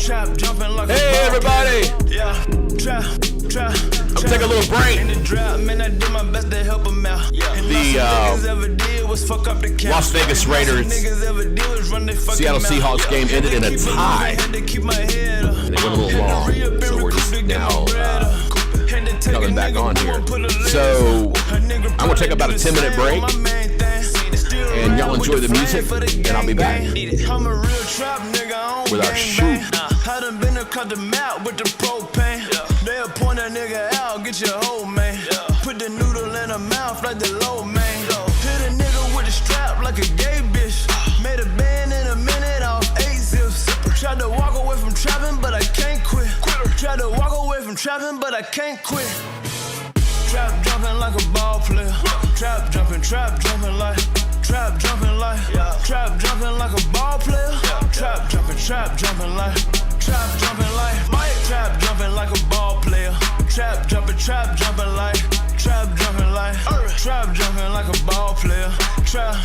Trap jumping like hey everybody! Yeah, trap. I'm taking a little break. In the drought, man, I do my best to help them out. The Las Vegas Raiders Seattle Seahawks game ended in a tie. And it went a little long, so we're just now coming back on here. So I'm gonna take about a 10-minute break, and y'all enjoy the music, and I'll be back with our shoot. I done been across the map with the propane. They'll point a nigga out, get your hoe, man. Put the noodle in her mouth like the low, man. Hit a nigga with a strap like a gay bitch. Made a band in a minute off 8 zips. Tried to walk away from trapping, but I can't quit. Tried to walk away from trapping, but I can't quit. Trap jumping like a ball player. Trap jumping like. Trap jumping like. Trap jumping like a ball player. Trap jumping like. Trap jumping like. Trap jumping like a ball player. Trap jumping like. Trap jumping like. Trap jumping like a ball player. Trap.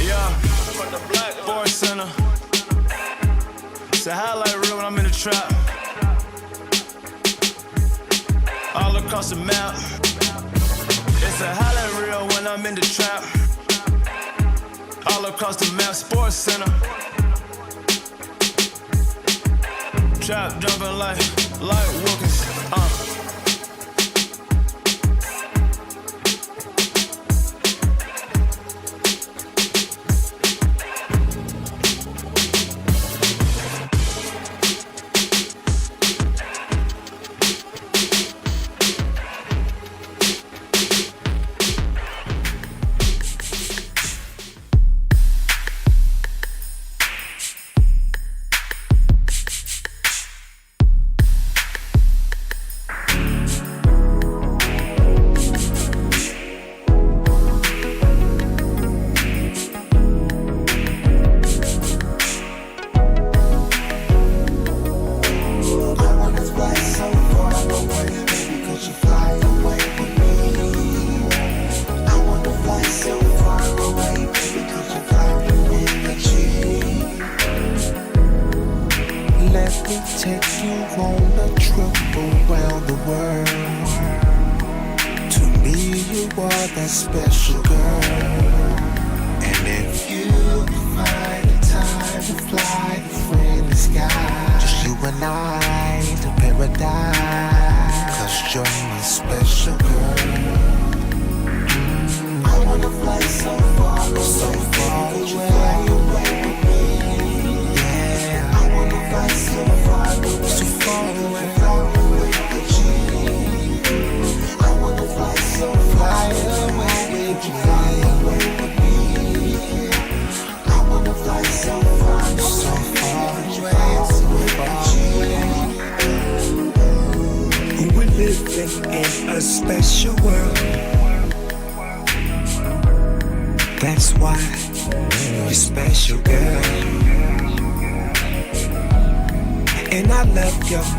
Yeah. From the Black Sports Center. It's a highlight reel when I'm in the trap. All across the map. It's a highlight reel when I'm in the trap. All across the map, Sports Center. Trap jumping like Wilkins.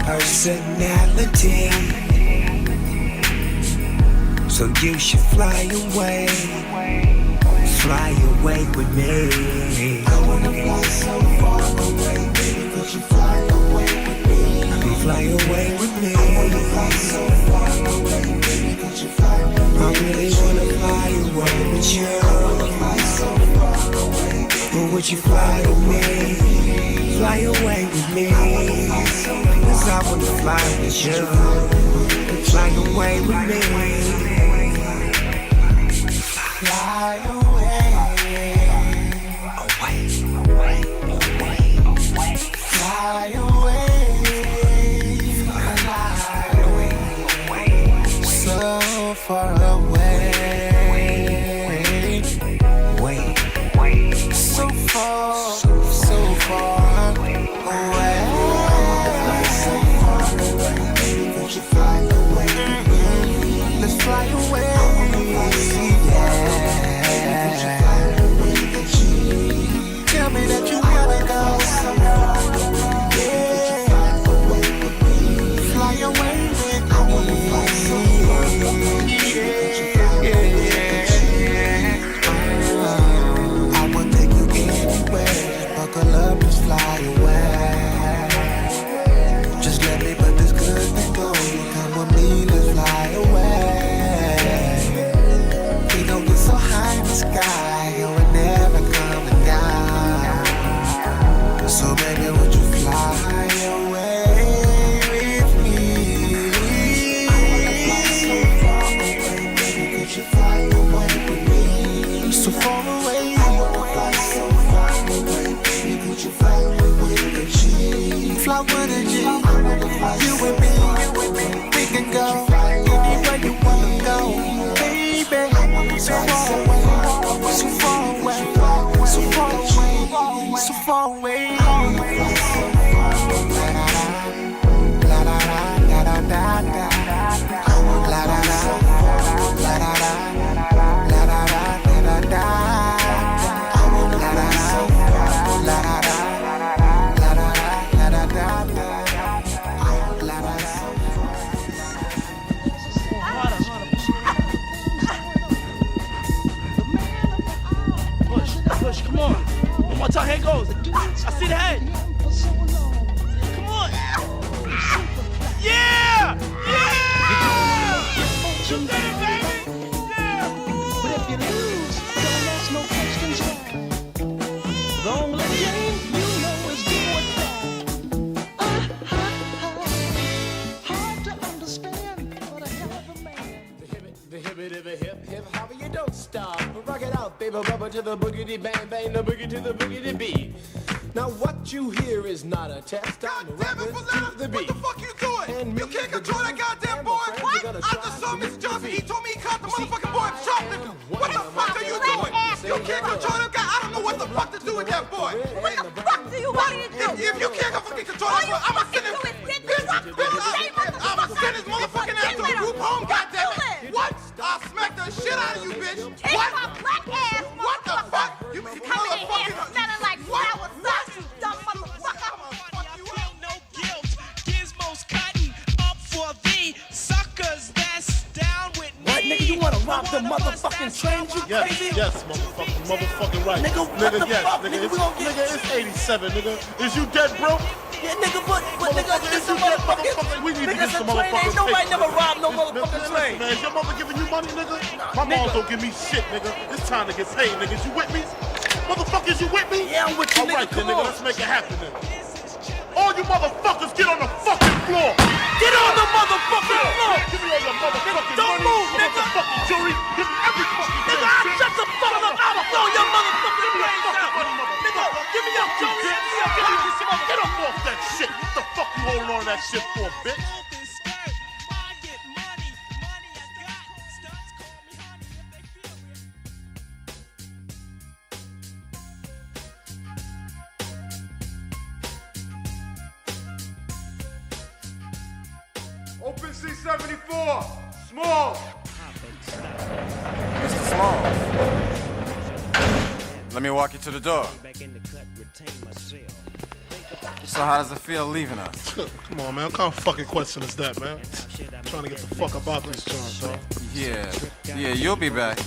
Personality, so you should fly away with me. I wanna fly so far away, baby, could you fly away with me? Fly away with me. I wanna fly so far away, baby, could you fly with me? I really wanna fly away with you. I wanna fly so far away, but would you fly with me? Fly away with me. Cause I wanna fly with you. Fly away with me. Fly away. Fly away. So far away. So far. So far away. Fly away. Let's fly away. Yeah. fly with a G. You and me, we can go anywhere you wanna go, baby. So far away, so far away, so far away, so far away. La da da da da da da. La da da, la da da, la da da da da da. Push, come on. One more time, here it goes. I see the head. Come on. Yeah! Yeah! You did it, baby! Yeah! But if you lose, don't ask no questions. The only game you know is do or die. Hard to understand, but a hell of a man. The hip, however you don't stop. Rock it out, baby, rubber to the boogity bang bang, the boogie to the boogity beat. Now what you hear is not a test. God damn it, Boletta, the what the fuck you doing? You can't control that goddamn boy. What? I just saw Mr. Johnson. He told me he caught the motherfucking boy shoplifting. What the fuck are you doing? You can't control that guy. I don't know what the fuck to do with that boy. What the fuck do you want me to do? If you can't fucking control that boy, I'ma send him. I'ma send his motherfucking ass to a group home. Goddamn it! What? I'll smack the shit out of you, bitch. Take my black ass. What the fuck? You coming in here smelling like sour sauce, you dumb motherfucker. No guilt. Gizmos cutting up for the suckers that's down with me. What, nigga, you wanna rob the motherfucking train, you crazy? Yes, motherfucking right. Nigga, what the fuck, nigga, nigga, it's 87, nigga. Is you dead, bro? Yeah, nigga, but nigga, this some motherfuckers. We need to get Niggas some a train, ain't motherfuckers. nobody never robbed no motherfucking train. Man, is your mother giving you money, nigga? My mom don't give me shit, nigga. It's time to get paid, niggas. You with me? Motherfuckers, you with me? Yeah, I'm with you, all right, nigga. then, nigga, let's make it happen, then. All you motherfuckers, get on the fucking floor. Get on the motherfucking floor. Give me all your motherfucking Don't money. move, nigga. Motherfucking jury. Give me every fucking Nigga, thing, I bitch. shut the fuck up. I'll blow your motherfucking brains out. Nigga, give me your jury. Get up off that shit. What the fuck you holding on to that shit for, bitch? Open C-74. Small. Mr. Smalls, let me walk you to the door. So how does it feel leaving us? Come on, man. What kind of fucking question is that, man? I'm trying to get the fuck about this joint, dog. Yeah, you'll be back.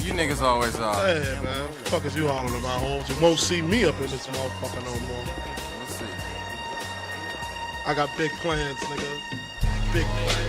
You niggas always are. Hey, man. What the fuck is you hollering about, Holmes? You won't see me up in this motherfucker no more. Let's see. I got big plans, nigga. Big plans.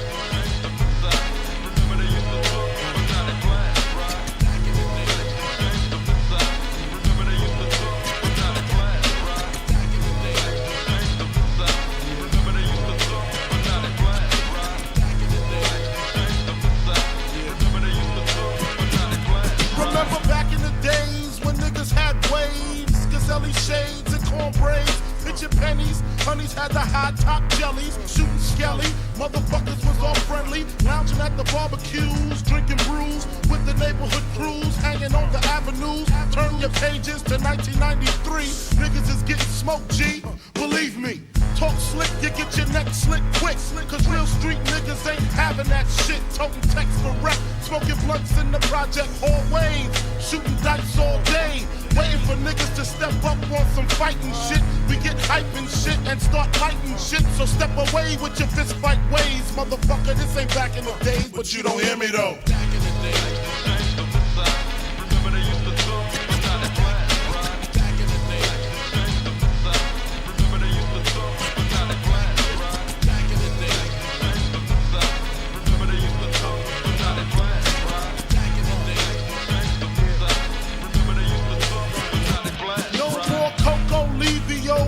Remember back in the days when niggas had waves, Gazelle shades and corn braids, pitching pennies, honeys had the high top jellies, shooting skelly, motherfuckers was all friendly, lounging at the barbecues, drinking brews with the neighborhood crews, hanging on the avenues. Turn your pages to 1993, niggas is getting smoked, G. Believe me. Talk slick, you get your neck slick quick. Cause real street niggas ain't having that shit. Toting text for rep, smoking blunts in the project hallways. Shooting dice all day, waiting for niggas to step up on some fighting shit. We get hype and shit and start lighting shit. So step away with your fist fight ways. Motherfucker, this ain't back in the days, but you don't hear me though. Back in the days.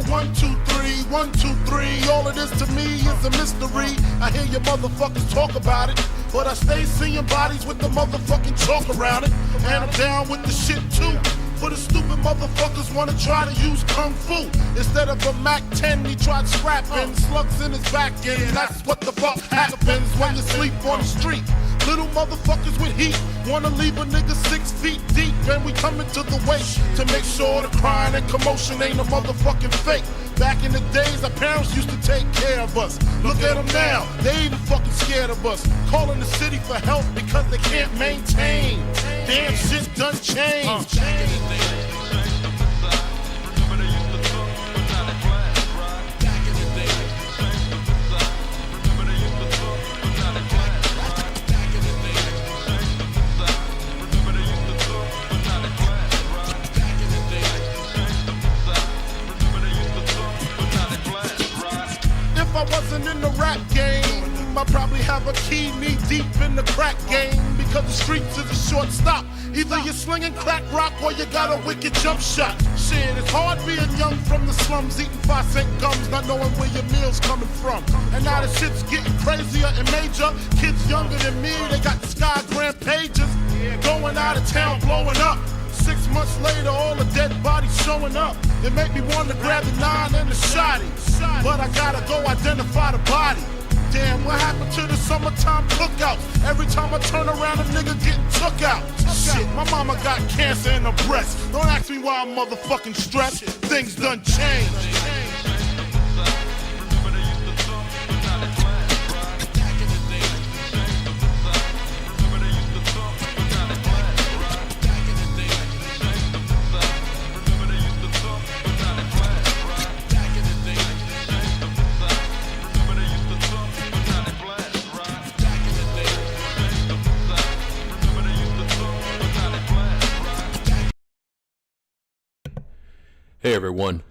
One, two, three, 1, 2, 3. All of this to me is a mystery. I hear your motherfuckers talk about it, but I stay seeing bodies with the motherfucking chalk around it. And I'm down with the shit too. For the stupid motherfuckers wanna try to use Kung Fu. Instead of a Mac 10, he tried scrapping slugs in his back end. That's what the fuck happens when you sleep on the street. Little motherfuckers with heat wanna leave a nigga 6 feet deep. And we coming to the waist to make sure the crying and commotion ain't a motherfucking fake. Back in the days, our parents used to take care of us. Look at them now, they even fucking scared of us. Calling the city for help because they can't maintain. Damn shit done changed. If I wasn't in the rap game, I'd probably have a key knee deep in the crack game. Because the streets is a short stop. Either you're slinging crack rock or you got a wicked jump shot. Shit, it's hard being young from the slums, eating 5-cent gums, not knowing where your meal's coming from. And now the shit's getting crazier and major. Kids younger than me, they got the Sky Grand pages. Going out of town, blowing up. 6 months later, all the dead bodies showing up. It make me want to grab the 9 and the shotty. But I gotta go identify the body. Damn, what happened to the summertime cookouts? Every time I turn around, a nigga getting took out. Shit, my mama got cancer in her breast. Don't ask me why I'm motherfucking stressed. Things done changed. Hey everyone,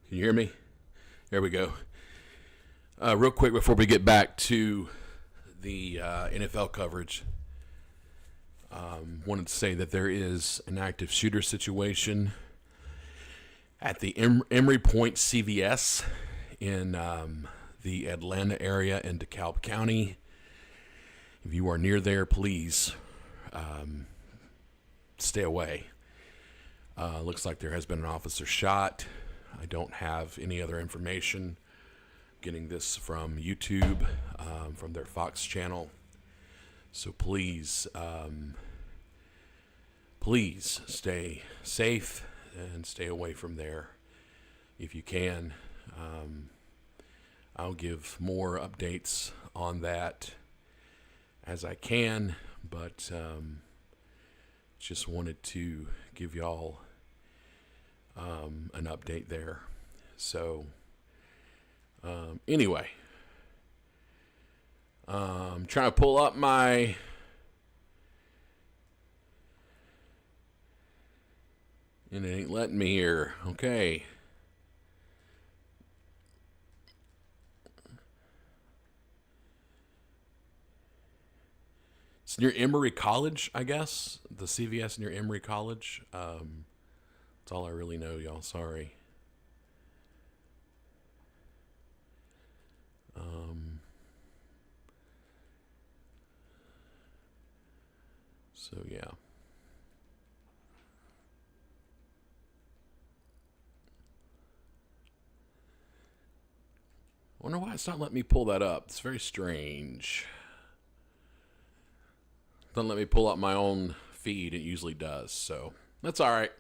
can you hear me? There we go. Real quick before we get back to the NFL coverage, wanted to say that there is an active shooter situation at the Emory Point CVS in the Atlanta area in DeKalb County. If you are near there, please stay away. Looks like there has been an officer shot. I don't have any other information. Getting this from YouTube, from their Fox channel. So please, please stay safe and stay away from there if you can. I'll give more updates on that as I can, but just wanted to give y'all an update there. So anyway, I'm trying to pull up my and it ain't letting me here. Okay. It's near Emory College, I guess. The CVS near Emory College. That's all I really know, y'all. Sorry. So, yeah. I wonder why it's not letting me pull that up. It's very strange. Doesn't let me pull up my own feed. It usually does, so that's all right.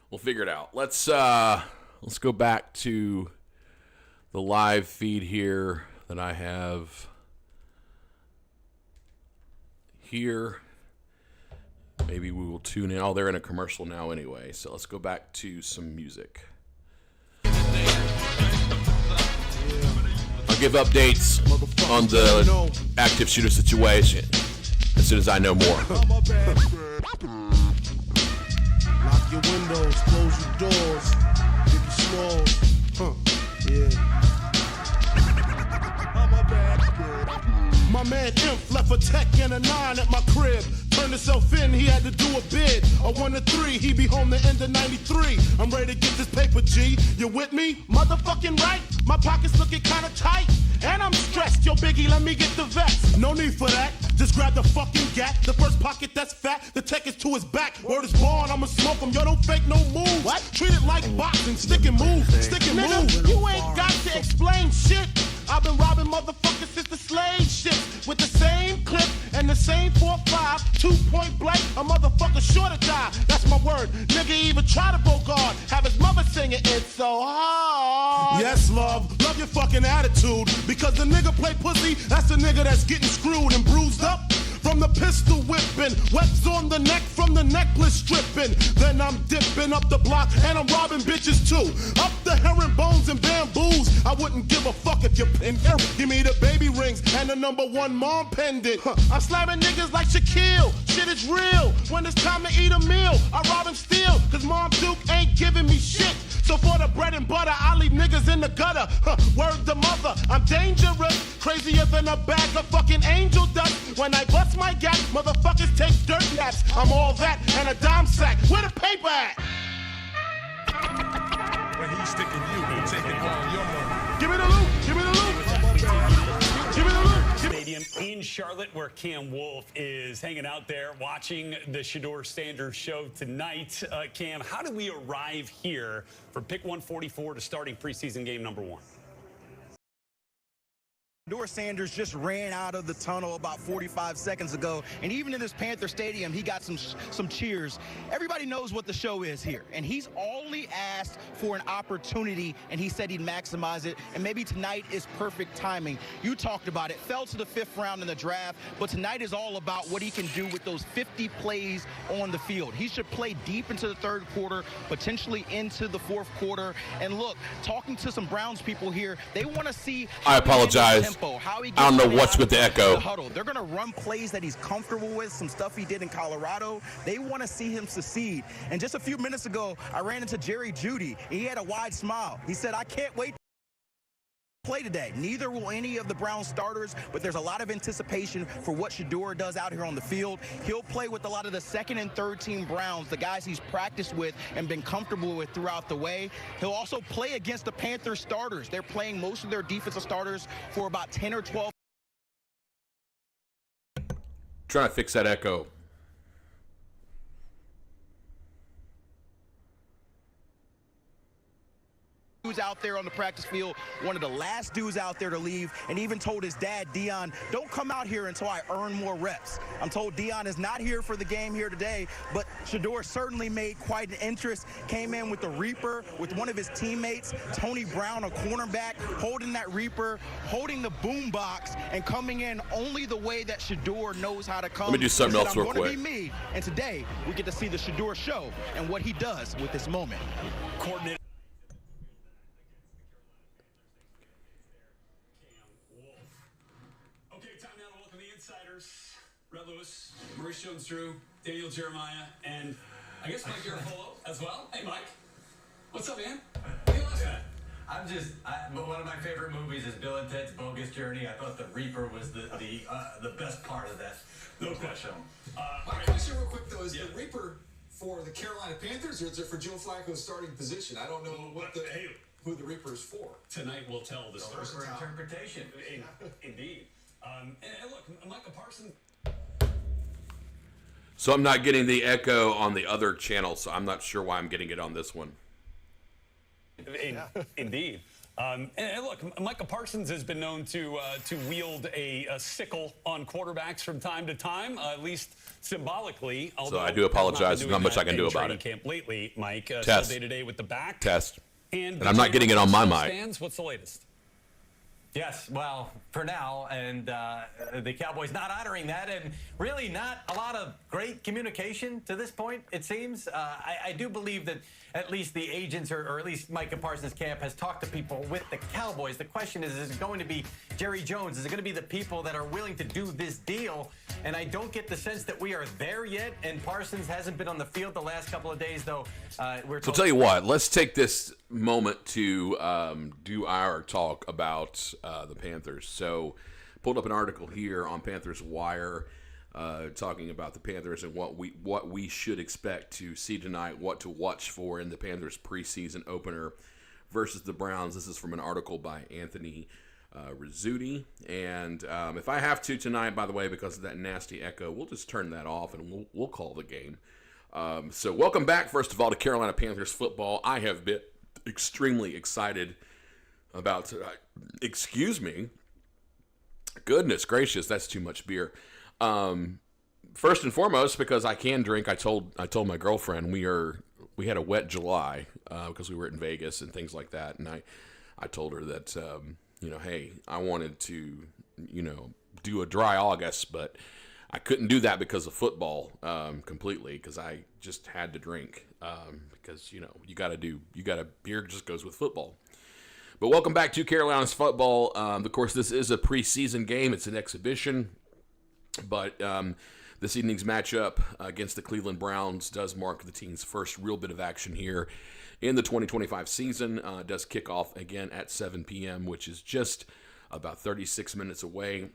We'll figure it out. Let's go back to the live feed here that I have here. Maybe we will tune in. Oh, they're in a commercial now anyway, so let's go back to some music. I'll give updates on the active shooter situation as soon as I know more. Lock your windows, close your doors, get the smalls. Yeah. My man Imp left a tech and a 9 at my crib. Turned himself in, he had to do a bid. A 1 to 3, he be home the end of 93. I'm ready to get this paper, G. You with me? Motherfucking right. My pockets looking kinda tight. And I'm stressed. Yo, Biggie, let me get the vest. No need for that. Just grab the fucking gat, the first pocket that's fat, the tech is to his back. Word is born, I'ma smoke him, yo, don't fake no moves. What? Treat it like boxing, stick and move, stick and move. You ain't got to explain shit. I've been robbing motherfuckers since the slave shit. With the same clip and the same 4-5, 2-point blank, a motherfucker sure to die. That's my word. Nigga even try to bogart, have his mother singing It's So Hard. Yes, love your fucking attitude. Because the nigga play pussy, that's the nigga that's getting screwed and bruised up. From the pistol whipping, webs on the neck from the necklace stripping. Then I'm dipping up the block and I'm robbing bitches too. Up the herringbones and bamboos. I wouldn't give a fuck if you're in here. Give me the baby rings and the #1 mom pendant. I'm slamming niggas like Shaquille. Shit is real. When it's time to eat a meal, I rob and steal. Cause Mom Duke ain't giving me shit. So for the bread and butter, I leave niggas in the gutter. Word to mother, I'm dangerous. Crazier than a bag of fucking angel dust. When I bust my gap, motherfuckers take dirt naps. I'm all that and a dime sack. Where the paper at? When he's sticking you, he's taking all your money. Give me the loot, give me the loot. Give me the loot. Stadium in Charlotte, where Cam Wolf is hanging out there watching the Shedeur Sanders show tonight. Cam, how did we arrive here from pick 144 to starting preseason game number 1? Shedeur Sanders just ran out of the tunnel about 45 seconds ago, and even in this Panther Stadium, he got some cheers. Everybody knows what the show is here, and he's only asked for an opportunity, and he said he'd maximize it, and maybe tonight is perfect timing. You talked about it, fell to the 5th round in the draft, but tonight is all about what he can do with those 50 plays on the field. He should play deep into the 3rd quarter, potentially into the 4th quarter, and look, talking to some Browns people here, they want to see I apologize. I don't know what's with the echo. They're going to run plays that he's comfortable with, some stuff he did in Colorado. They want to see him succeed. And just a few minutes ago, I ran into Jerry Jeudy. He had a wide smile. He said, I can't wait to play today. Neither will any of the Browns starters, but there's a lot of anticipation for what Shedeur does out here on the field. He'll play with a lot of the 2nd and 3rd team Browns, the guys he's practiced with and been comfortable with throughout the way. He'll also play against the Panthers starters. They're playing most of their defensive starters for about 10 or 12. Trying to fix that echo. Dudes out there on the practice field, one of the last dudes out there to leave, and even told his dad, Dion, don't come out here until I earn more reps. I'm told Dion is not here for the game here today, but Shedeur certainly made quite an interest, came in with the Reaper, with one of his teammates, Tony Brown, a cornerback, holding that Reaper, holding the boom box, and coming in only the way that Shedeur knows how to come. Let me do something else real quick. Be me. And today, we get to see the Shedeur show and what he does with this moment. Coordinator. Red Lewis, Maurice Jones-Drew, Daniel Jeremiah, and I guess Mike Garafolo as well. Hey, Mike. What's up, man? One of my favorite movies is Bill and Ted's Bogus Journey. I thought the Reaper was the best part of that. No question. My question real quick, though, is the Reaper for the Carolina Panthers, or is it for Joe Flacco's starting position? I don't know who the Reaper is for. Tonight will tell the story. For interpretation. Indeed. And look, Micah Parsons. So I'm not getting the echo on the other channel, so I'm not sure why I'm getting it on this one. Indeed. And look, Micah Parsons has been known to wield a sickle on quarterbacks from time to time, at least symbolically. So I do apologize. There's not much I can do about it. Camp lately, Mike. Test. Day to day with the back. Test. And I'm not getting it on my mic. What's the latest? Yes, well, for now, and the Cowboys not honoring that, and really not a lot of great communication to this point, it seems. I do believe that at least the agents, or at least Micah Parsons' camp, has talked to people with the Cowboys. The question is it going to be Jerry Jones? Is it going to be the people that are willing to do this deal? And I don't get the sense that we are there yet, and Parsons hasn't been on the field the last couple of days, though. So tell you what, let's take this moment to do our talk about the Panthers. So pulled up an article here on Panthers Wire talking about the Panthers and what we should expect to see tonight, what to watch for in the Panthers preseason opener versus the Browns. This is from an article by Anthony Rizzuti. And if I have to tonight, by the way, because of that nasty echo, we'll just turn that off and we'll call the game. So welcome back, first of all, to Carolina Panthers football. I have been extremely excited about tonight. Excuse me. Goodness gracious, that's too much beer. First and foremost, because I can drink, I told my girlfriend we had a wet July because we were in Vegas and things like that, and I told her that hey, I wanted to do a dry August, but I couldn't do that because of football completely, because I just had to drink because beer just goes with football. But welcome back to Carolina's football. Of course, this is a preseason game. It's an exhibition, but this evening's matchup against the Cleveland Browns does mark the team's first real bit of action here in the 2025 season. It does kick off again at 7 p.m., which is just about 36 minutes away.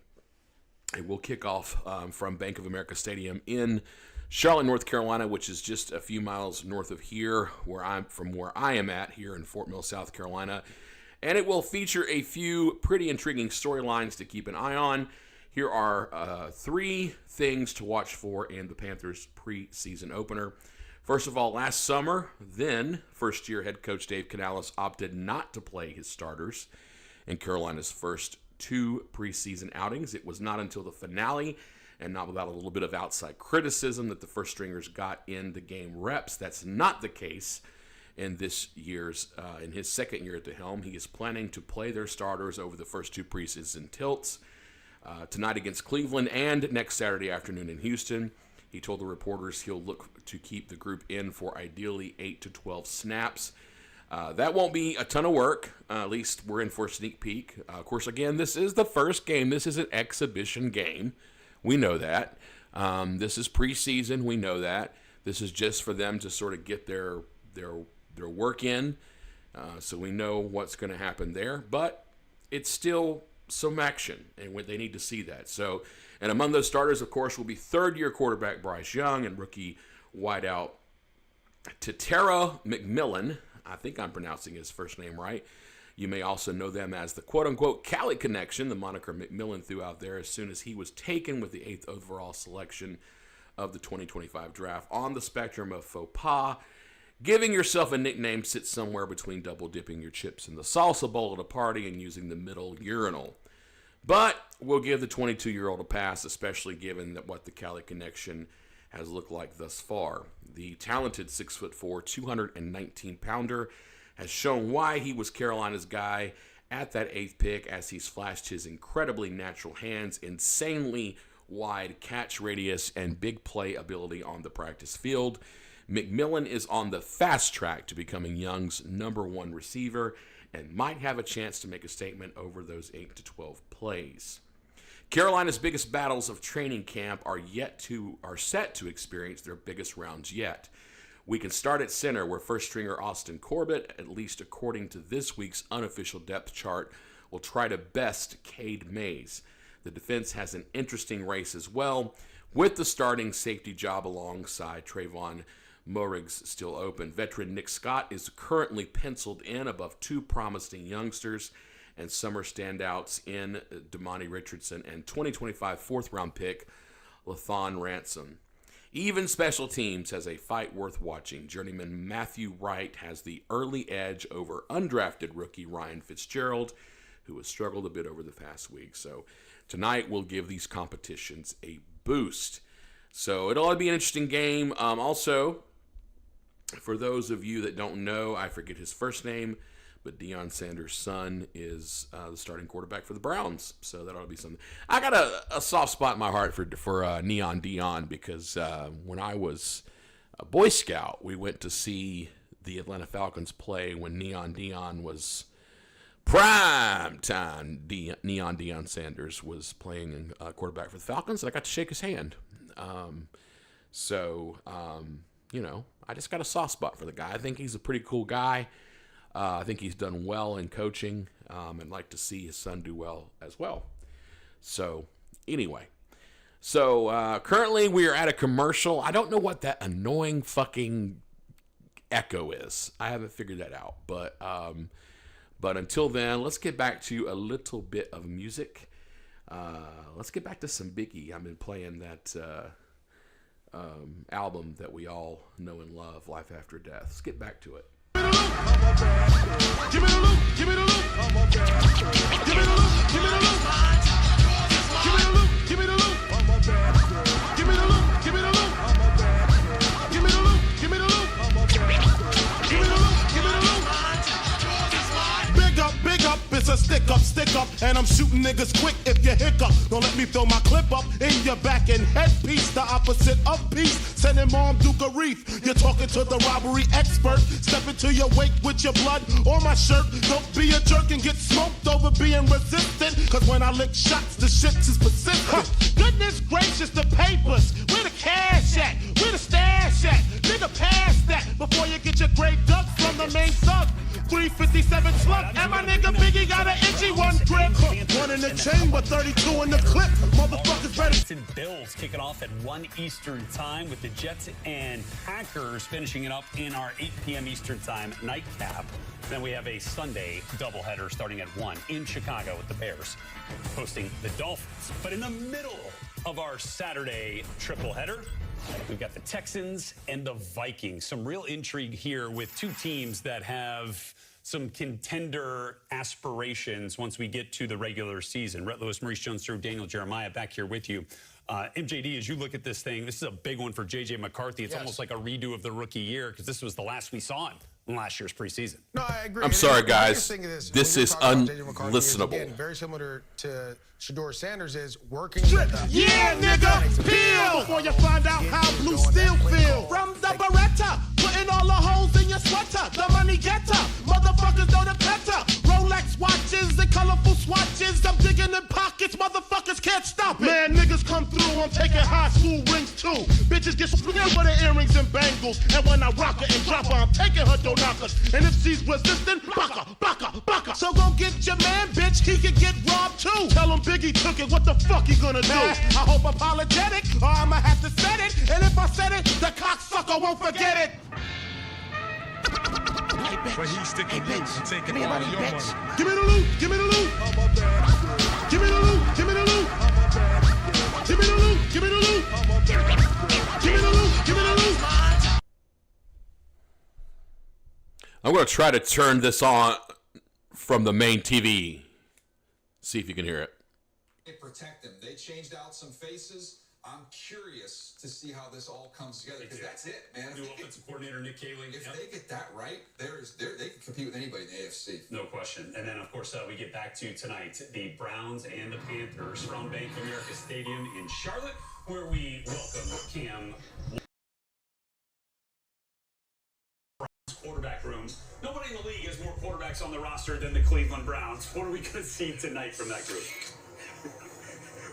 It will kick off from Bank of America Stadium in Charlotte, North Carolina, which is just a few miles north of here, where I am at here in Fort Mill, South Carolina. And it will feature a few pretty intriguing storylines to keep an eye on. Here are 3 things to watch for in the Panthers preseason opener. First of all, last summer, then first-year head coach Dave Canales opted not to play his starters in Carolina's first 2 preseason outings. It was not until the finale, and not without a little bit of outside criticism, that the first stringers got in the game reps. That's not the case in this year's, in his second year at the helm. He is planning to play their starters over the first 2 preseason tilts, tonight against Cleveland and next Saturday afternoon in Houston. He told the reporters he'll look to keep the group in for ideally 8 to 12 snaps. That won't be a ton of work. At least we're in for a sneak peek. Of course, again, this is the first game. This is an exhibition game. We know that. This is preseason. We know that. This is just for them to sort of get their work in. So we know what's going to happen there. But it's still some action, and they need to see that. So, and among those starters, of course, will be third-year quarterback Bryce Young and rookie wideout Tetera McMillan. I think I'm pronouncing his first name right. You may also know them as the quote-unquote Cali Connection, the moniker McMillan threw out there as soon as he was taken with the 8th overall selection of the 2025 draft. On the spectrum of faux pas, giving yourself a nickname sits somewhere between double dipping your chips in the salsa bowl at a party and using the middle urinal. But we'll give the 22-year-old a pass, especially given that what the Cali Connection has looked like thus far. The talented 6'4", 219-pounder has shown why he was Carolina's guy at that 8th pick, as he's flashed his incredibly natural hands, insanely wide catch radius, and big play ability on the practice field. McMillan is on the fast track to becoming Young's #1 receiver and might have a chance to make a statement over those 8 to 12 plays. Carolina's biggest battles of training camp are set to experience their biggest rounds yet. We can start at center, where first stringer Austin Corbett, at least according to this week's unofficial depth chart, will try to best Cade Mays. The defense has an interesting race as well, with the starting safety job alongside Trayvon Morrigs still open. Veteran Nick Scott is currently penciled in above 2 promising youngsters and summer standouts in Damani Richardson and 2025 4th-round pick Lathan Ransom. Even special teams has a fight worth watching. Journeyman Matthew Wright has the early edge over undrafted rookie Ryan Fitzgerald, who has struggled a bit over the past week. So tonight we'll give these competitions a boost. So it'll be an interesting game. Also, for those of you that don't know, I forget his first name, but Deion Sanders' son is the starting quarterback for the Browns. So that ought to be something. I got a soft spot in my heart for Neon Deion, because when I was a Boy Scout, we went to see the Atlanta Falcons play when Neon Deion was prime time. Neon Deion Sanders was playing quarterback for the Falcons, and I got to shake his hand. I just got a soft spot for the guy. I think he's a pretty cool guy. I think he's done well in coaching, and like to see his son do well as well. So, anyway. So, currently we are at a commercial. I don't know what that annoying fucking echo is. I haven't figured that out. But But until then, let's get back to a little bit of music. Let's get back to some Biggie. I've been playing that album that we all know and love, Life After Death. Let's get back to it. Give me the loop, give me the loop. Give me the loop, give me the loop. Give me the loop, give me the loop. Give me the loop, give me the loop. Give me the loop, give me the loop. Give me the loop, give me the loop. Big up, it's a stick up, and I'm shooting niggas quick if you hiccup. Don't let me throw my clip up in your back and headpiece, the opposite of peace. Sending Mom Duke a wreath. You're talking to the robbery expert. Step into your wake with your blood or my shirt. Don't be a jerk and get smoked over being resistant. Cause when I lick shots, the shit is persistent. Goodness gracious, the papers. Where the cash at? Where the stash at? Nigga, pass that before you get your grave dug from the main thug. 357 slug, and my nigga Biggie got an itchy one grip. One in the chain with 32 in the clip. Motherfuckers ready. Bills kicking off at 1 Eastern time with the Jets and Packers finishing it up in our 8 p.m. Eastern time nightcap. Then we have a Sunday doubleheader starting at 1 in Chicago with the Bears hosting the Dolphins. But in the middle of our Saturday triple header, we've got the Texans and the Vikings. Some real intrigue here with two teams that have some contender aspirations once we get to the regular season. Rhett Lewis, Maurice Jones-Drew, Daniel Jeremiah back here with you. MJD, as you look at this thing, this is a big one for J.J. McCarthy. It's almost like a redo of the rookie year because this was the last we saw him in last year's preseason. No, I agree. I'm sorry, guys. This is unlistenable. Again, very similar to Shedeur Sanders is working. Yeah, nigga, peel before you find out how blue steel feel. From the Beretta, putting all the holes in your sweater. The money getter, motherfuckers know the better. Rolex watches and colorful swatches. I'm digging in pockets, motherfuckers can't stop it. Man, niggas come through, I'm taking high school rings too. Bitches get split for the earrings and bangles. And when I rock her and drop her, I'm taking her knockers. And if she's resistant, baka. So go get your man, bitch, he could get robbed too. Tell him Biggie took it, what the fuck he gonna do? I hope apologetic, or I'ma have to set it. And if I said it, the cocksucker won't forget it. But he's sticking you and taking all your money. Give me the loot, give me the loot. Give me the loot, give me the loot. Give me the loot, give me the loot. Give me the loot, give me the loot. I'm going to try to turn this on from the main TV. See if you can hear it. They protect them. They changed out some faces. I'm curious to see how this all comes together because that's it, man. New offensive coordinator Nick Kaling. If they get that right, they can compete with anybody in the AFC. No question. And then, of course, we get back to tonight, the Browns and the Panthers from Bank of America Stadium in Charlotte, where we welcome Cam. Quarterback rooms. Nobody in the league has more quarterbacks on the roster than the Cleveland Browns. What are we going to see tonight from that group?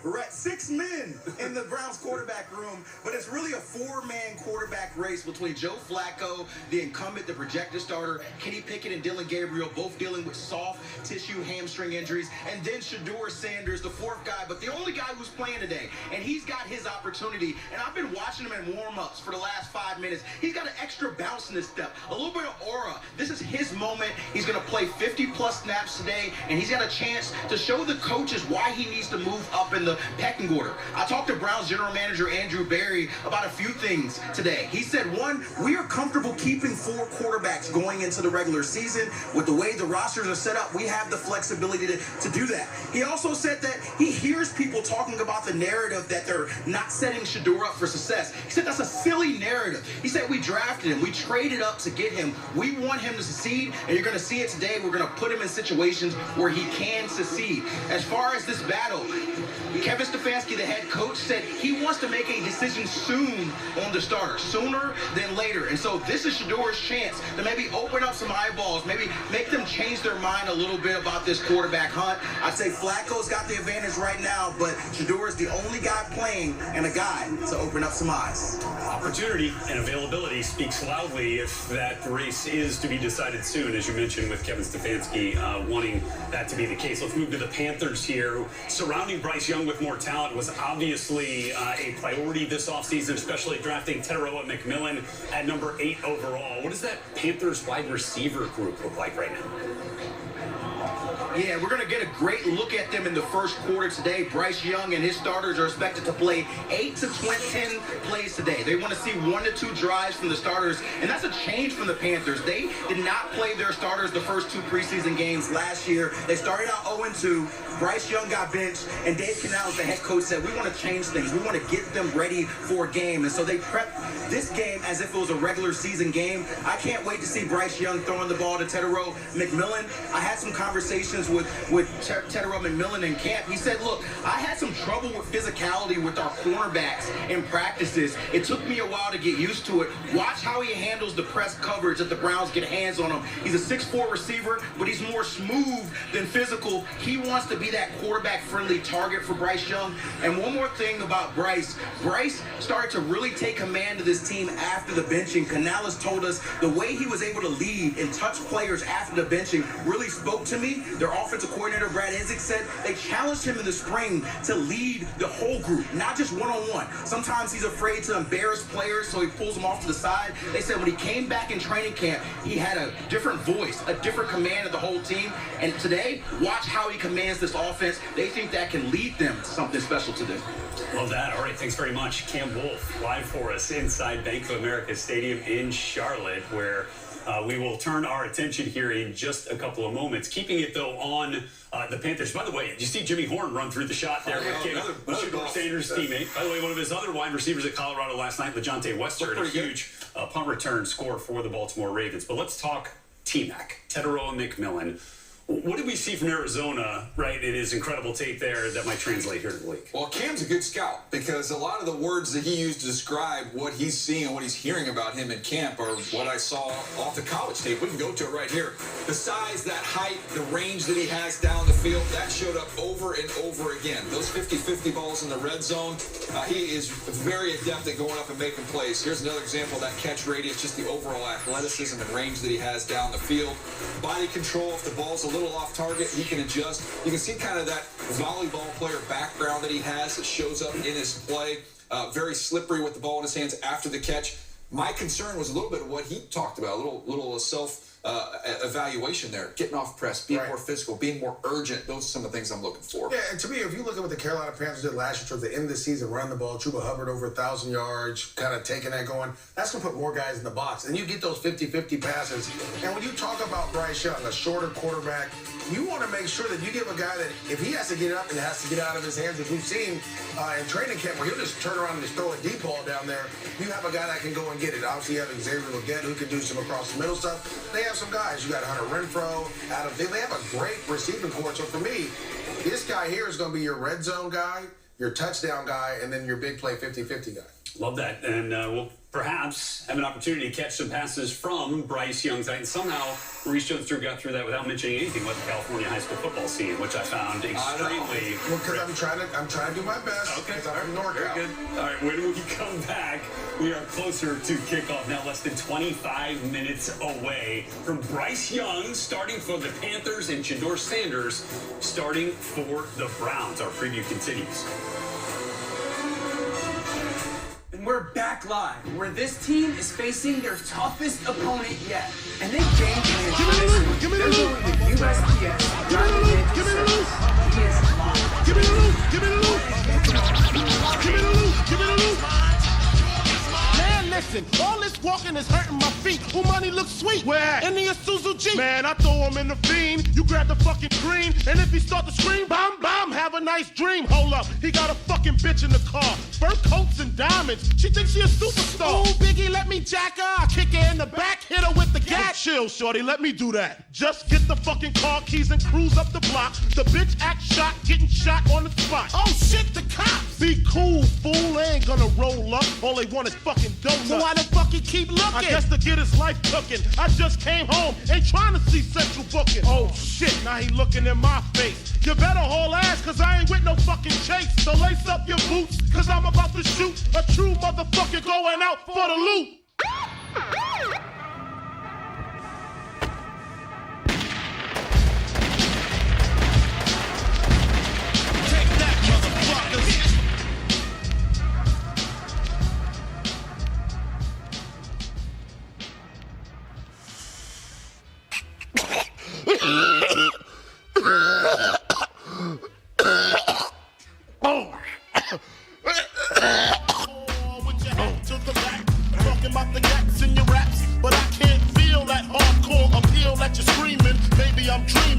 We're at 6 men in the Browns quarterback room, but it's really a 4-man quarterback race between Joe Flacco, the incumbent, the projected starter, Kenny Pickett and Dylan Gabriel, both dealing with soft tissue hamstring injuries, and then Shedeur Sanders, the 4th guy, but the only guy who's playing today, and he's got his opportunity, and I've been watching him in warm-ups for the last 5 minutes. He's got an extra bounce in his step, a little bit of aura. This is his moment. He's going to play 50-plus snaps today, and he's got a chance to show the coaches why he needs to move up in the pecking order. I talked to Browns general manager Andrew Berry about a few things today. He said, 1, we are comfortable keeping 4 quarterbacks going into the regular season. With the way the rosters are set up, we have the flexibility to do that. He also said that he hears people talking about the narrative that they're not setting Shedeur up for success. He said that's a silly narrative. He said we drafted him, we traded up to get him. We want him to succeed, and you're going to see it today. We're going to put him in situations where he can succeed. As far as this battle, Kevin Stefanski, the head coach, said he wants to make a decision soon on the starter, sooner than later. And so this is Shedeur's chance to maybe open up some eyeballs, maybe make them change their mind a little bit about this quarterback hunt. I'd say Flacco's got the advantage right now, but Shedeur is the only guy playing and a guy to open up some eyes. Opportunity and availability speaks loudly if that race is to be decided soon, as you mentioned with Kevin Stefanski wanting that to be the case. Let's move to the Panthers here. Surrounding Bryce Young with more talent was obviously a priority this offseason, especially drafting Teteroa McMillan at number 8 overall. What does that Panthers wide receiver group look like right now? Yeah, we're going to get a great look at them in the first quarter today. Bryce Young and his starters are expected to play 8 to 10 plays today. They want to see 1 to 2 drives from the starters, and that's a change from the Panthers. They did not play their starters the first 2 preseason games last year. They started out 0-2. Bryce Young got benched, and Dave Canales, the head coach, said, we want to change things. We want to get them ready for a game. And so they prepped this game as if it was a regular season game. I can't wait to see Bryce Young throwing the ball to Tetairoa McMillan. I had some conversations with Tetairoa McMillan in camp. He said, look, I had some trouble with physicality with our cornerbacks in practices. It took me a while to get used to it. Watch how he handles the press coverage that the Browns get hands on him. He's a 6'4" receiver, but he's more smooth than physical. He wants to be that quarterback-friendly target for Bryce Young. And one more thing about Bryce. Bryce started to really take command of this team after the benching. Canales told us the way he was able to lead and touch players after the benching really spoke to me. Their offensive coordinator, Brad Enzik, said they challenged him in the spring to lead the whole group, not just one-on-one. Sometimes he's afraid to embarrass players, so he pulls them off to the side. They said when he came back in training camp, he had a different voice, a different command of the whole team. And today, watch how he commands this offense. They think that can lead them to something special today. Love that. All right, thanks very much. Cam Wolf, live for us inside Bank of America Stadium in Charlotte, where we will turn our attention here in just a couple of moments. Keeping it, though, on the Panthers. By the way, did you see Jimmy Horn run through the shot there with Shedeur Sanders' teammate? By the way, one of his other wide receivers at Colorado last night, LeJontay Wester, had a huge punt return score for the Baltimore Ravens. But let's talk T-Mac, Tetairoa McMillan. What did we see from Arizona, right, in his incredible tape there that might translate here to the league? Well, Cam's a good scout because a lot of the words that he used to describe what he's seeing and what he's hearing about him in camp are what I saw off the college tape. We can go to it right here. The size, that height, the range that he has down the field, that showed up over and over again. Those 50-50 balls in the red zone, he is very adept at going up and making plays. Here's another example of that catch radius, just the overall athleticism and range that he has down the field. Body control, if the ball's a little off target, he can adjust. You can see kind of that volleyball player background that he has that shows up in his play. Very slippery with the ball in his hands after the catch. My concern was a little bit of what he talked about, a little self-evaluation there. Getting off press, being more physical, being more urgent. Those are some of the things I'm looking for. Yeah, and to me, if you look at what the Carolina Panthers did last year towards the end of the season, running the ball, Chuba Hubbard over 1,000 yards, kind of taking that going, that's going to put more guys in the box. And you get those 50-50 passes. And when you talk about Bryce Young, a shorter quarterback, you want to make sure that you give a guy that if he has to get up and has to get out of his hands, as we've seen in training camp where he'll just turn around and just throw a deep ball down there, you have a guy that can go and get it. Obviously, you have Xavier Legette who can do some across the middle stuff. They have some guys. You got Hunter Renfrow, Adam. They have a great receiving corps. So for me, this guy here is going to be your red zone guy, your touchdown guy, and then your big play 50-50 guy. Love that. And we'll perhaps have an opportunity to catch some passes from Bryce Young tonight. And somehow, Maurice Jones-Drew got through that without mentioning anything about the California high school football scene, which I found extremely... Well, because I'm trying to do my best. Okay. I'm from NorCal. Very good. All right, when we come back, we are closer to kickoff, now less than 25 minutes away from Bryce Young starting for the Panthers and Shedeur Sanders starting for the Browns. Our preview continues. And we're back live, where this team is facing their toughest opponent yet. And they game plan Give me the loot. They're going with USPS. Give me the loot. Give me the loot. Give me the loot. Give me the loot. Give me the loot. Man, listen, all this walking is hurting my feet. Who money looks sweet? Where? In the Isuzu Jeep. Man, I throw him in the fiend. You grab the fucking green, and if he start to scream, bam, bam, have a nice dream. Hold up, he got a fucking bitch in the car. Fur coats and diamonds. She thinks she a superstar. Oh, Biggie, let me jack her. I kick her in the back, hit her with the gat. Chill, shorty, let me do that. Just get the fucking car keys and cruise up the block. The bitch act shot, getting shot on the spot. Oh shit, the cops. Be cool, fool. They ain't gonna roll up. All they want is fucking donuts. So why the fuck he keep looking? I guess to get his life cooking. I just came home, ain't trying to see central booking. Oh shit, now he looking in my face. You better haul ass, cause I ain't with no fucking chase. So lace up your boots, cause I'm about to shoot a true motherfucker going out for the loot. Take that, motherfuckers.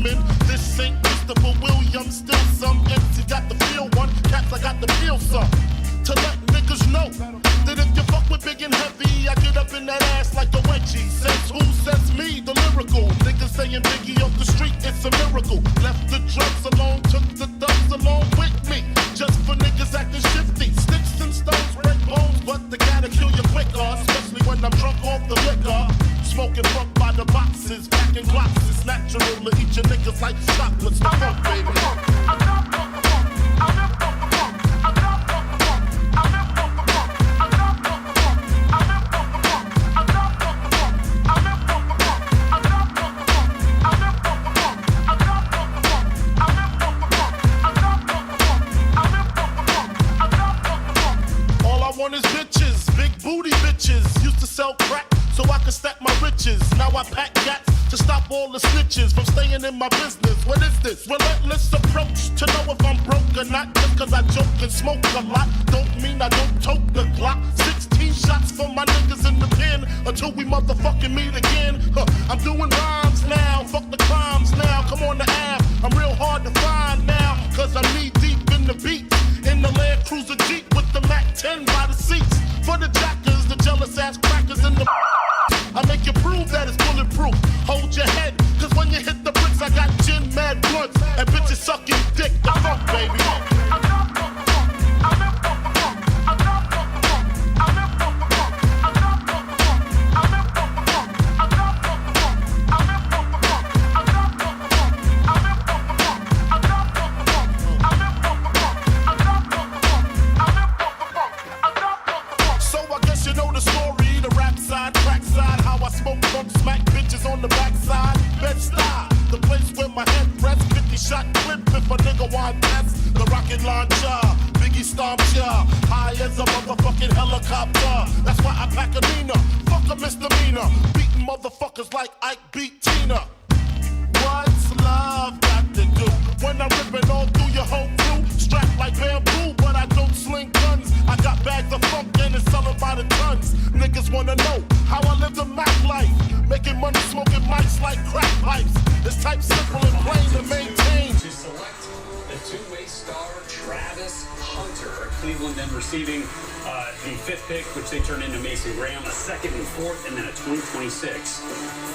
Gentlemen, this ain't Christopher Williams. Still some empty, got the feel one. Cats, I got the feel some. To let niggas know that if you fuck with big and heavy, I get up in that ass like a wedgie. Says who? Says me, the lyrical. Niggas saying Biggie off the street, it's a miracle. Left the drugs alone, took the thugs along with me. Just for niggas acting shifty. Sticks and stones break bones, but they gotta kill you quicker. Especially when I'm drunk off the liquor. Smoking funk by the boxes, packing clocks. It's natural to eat your niggas like chocolates. The funk, baby. Now I pack gats to stop all the snitches from staying in my business. What is this? Relentless approach to know if I'm broke or not. Just cause I joke and smoke a lot don't mean I don't tote the Glock. 16 shots for my niggas in the pen until we motherfucking meet again. I'm doing rhymes now, fuck the crimes now. Come on the app, I'm real hard to find now. Cause I'm knee deep in the beats. In the Land Cruiser Jeep with the Mac 10 by the seats. For the jackers, the jealous ass crackers in the I make you prove that it's bulletproof. Hold your head, cause when you hit the bricks, I got gin, mad blunts, and bitches sucking dick. The funk, baby. So I guess you know the story, the rap side, crack side, how I smoke funk, smack bitches on the backside. Bed-Stuy, the place where my head rests. 50-shot clip if a nigga want test. The rocket launcher, Biggie stomps ya, high as a motherfucking helicopter. That's why I pack a Nina, fuck a misdemeanor. Beating motherfuckers like Ike beat Tina. What's love got to do when I'm ripping all through your whole crew? Strapped like bamboo, but I don't sling guns. I got bags of funk and it's selling by the tons. Niggas wanna know how I live the Mac life. Making money, smoking mics like crack pipes. It's type simple and plain to maintain. To select the two-way star Travis Hunter, Cleveland then receiving the fifth pick, which they turned into Mason Graham, a second and fourth, and then a 2026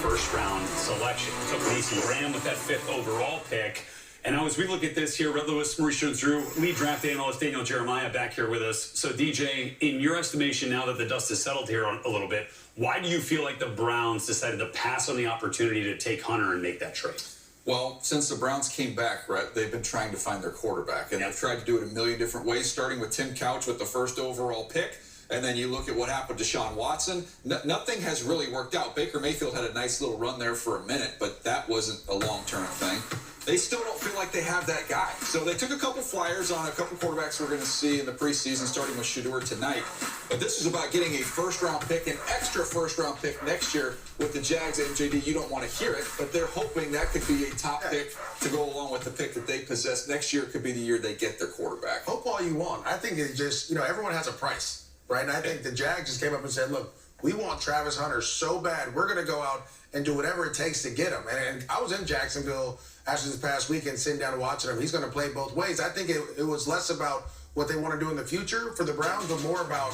first-round selection. Took Mason Graham with that fifth overall pick. And now as we look at this here, Red Lewis, Mauricio Drew, lead draft analyst Daniel Jeremiah back here with us. So DJ, in your estimation, now that the dust has settled here a little bit, why do you feel like the Browns decided to pass on the opportunity to take Hunter and make that trade? Well, since the Browns came back, Brett, they've been trying to find their quarterback. And they've tried to do it a million different ways, starting with Tim Couch with the first overall pick. And then you look at what happened to Deshaun Watson. Nothing has really worked out. Baker Mayfield had a nice little run there for a minute, but that wasn't a long-term thing. They still don't feel like they have that guy. So they took a couple flyers on a couple quarterbacks we're going to see in the preseason, starting with Shedeur tonight. But this is about getting a first-round pick, an extra first-round pick next year with the Jags. MJD, you don't want to hear it, but they're hoping that could be a top pick to go along with the pick that they possess. Next year could be the year they get their quarterback. Hope all you want. I think it just, everyone has a price, right? And I think the Jags just came up and said, look, we want Travis Hunter so bad, we're going to go out and do whatever it takes to get him. And I was in Jacksonville after this past weekend sitting down and watching him. He's going to play both ways. I think it was less about what they want to do in the future for the Browns, but more about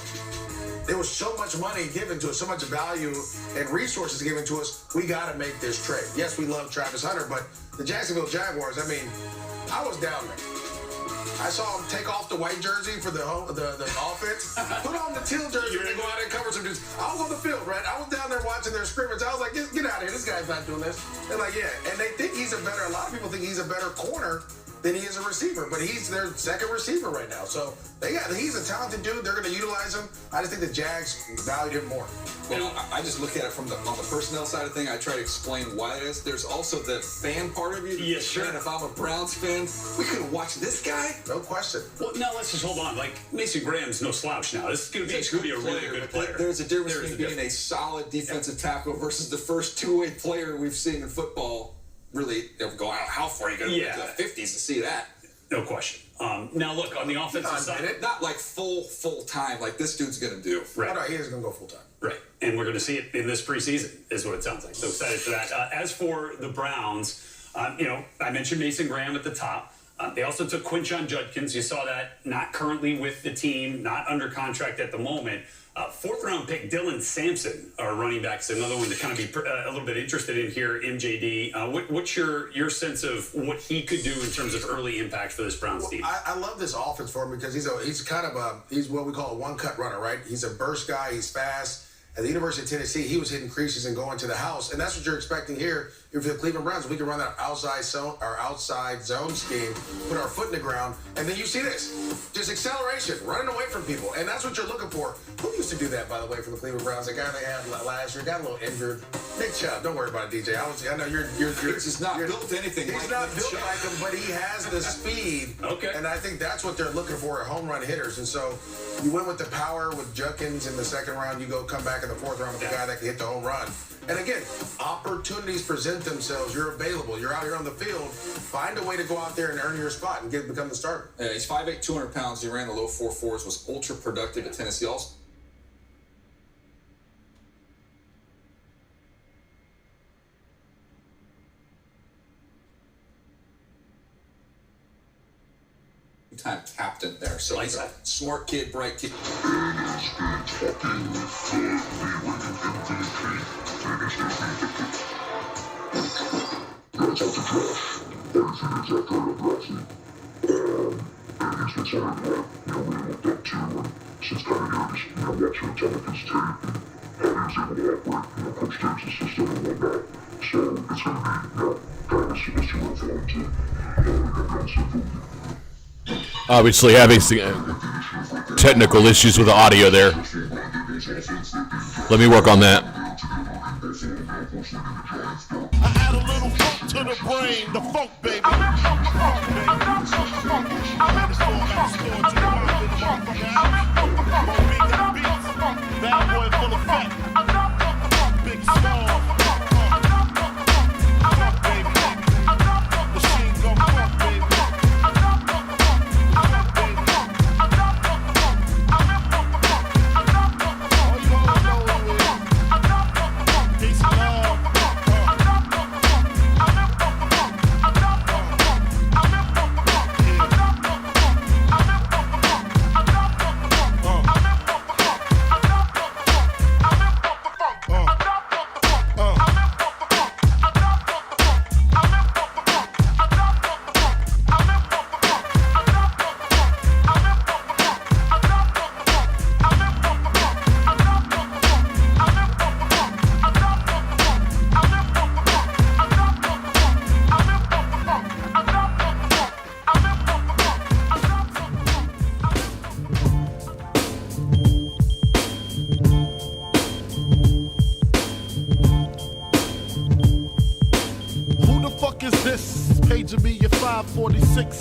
there was so much money given to us, so much value and resources given to us. We got to make this trade. Yes, we love Travis Hunter, but the Jacksonville Jaguars, I was down there. I saw him take off the white jersey for the offense, put on the teal jersey, and then go out and cover some dudes. I was on the field, right? I was down there watching their scrimmage. I was like, get out of here. This guy's not doing this. They're like, yeah. And they think a lot of people think he's a better corner than he is a receiver, but he's their second receiver right now. So he's a talented dude. They're going to utilize him. I just think the Jags valued him more. Well, I just look at it from on the personnel side of thing. I try to explain why it is. There's also the fan part of you. Yeah, sure. Man, if I'm a Browns fan, we could have watched this guy. No question. Well, now let's just hold on. Like, Mason Graham's no slouch now. This is going to be a really good player. There's a difference between being a solid defensive tackle versus the first two-way player we've seen in football. Really, go out. How far are you going to get to the 50s to see that? No question. Now, look, on the offensive side. Not like full time like this dude's going to do. Right. No, he is going to go full time. Right. And we're going to see it in this preseason, is what it sounds like. So excited for that. As for the Browns, I mentioned Mason Graham at the top. They also took Quinshon Judkins. You saw that, not currently with the team, not under contract at the moment. Fourth-round pick Dylan Sampson, our running back, is another one to kind of be a little bit interested in here, MJD. What's your sense of what he could do in terms of early impact for this Browns team? I love this offense for him because he's what we call a one-cut runner, right? He's a burst guy. He's fast. At the University of Tennessee, he was hitting creases and going to the house, and that's what you're expecting here. If you're the Cleveland Browns, we can run that outside zone scheme, put our foot in the ground, and then you see this, just acceleration, running away from people, and that's what you're looking for. Who used to do that, by the way, for the Cleveland Browns? The guy they had last year got a little injured. Nick Chubb. Don't worry about it, DJ. I know you're he's not built anything. He's not built like him, but he has the speed. Okay. And I think that's what they're looking for at home run hitters. And so you went with the power with Judkins in the second round. You come back in the fourth round with the guy that can hit the home run. And again, opportunities present themselves. You're available. You're out here on the field. Find a way to go out there and earn your spot and become the starter. He's 5'8", 200 pounds. He ran the low 4.4s, was ultra productive at Tennessee. Also, time captain there. So he's a smart kid, bright kid. Obviously having some technical issues with the audio there. Let me work on that. I add a little funk to the brain, the funk, baby. Bad boy full of fat. Big small. Funk, baby. Machine gun funk, baby.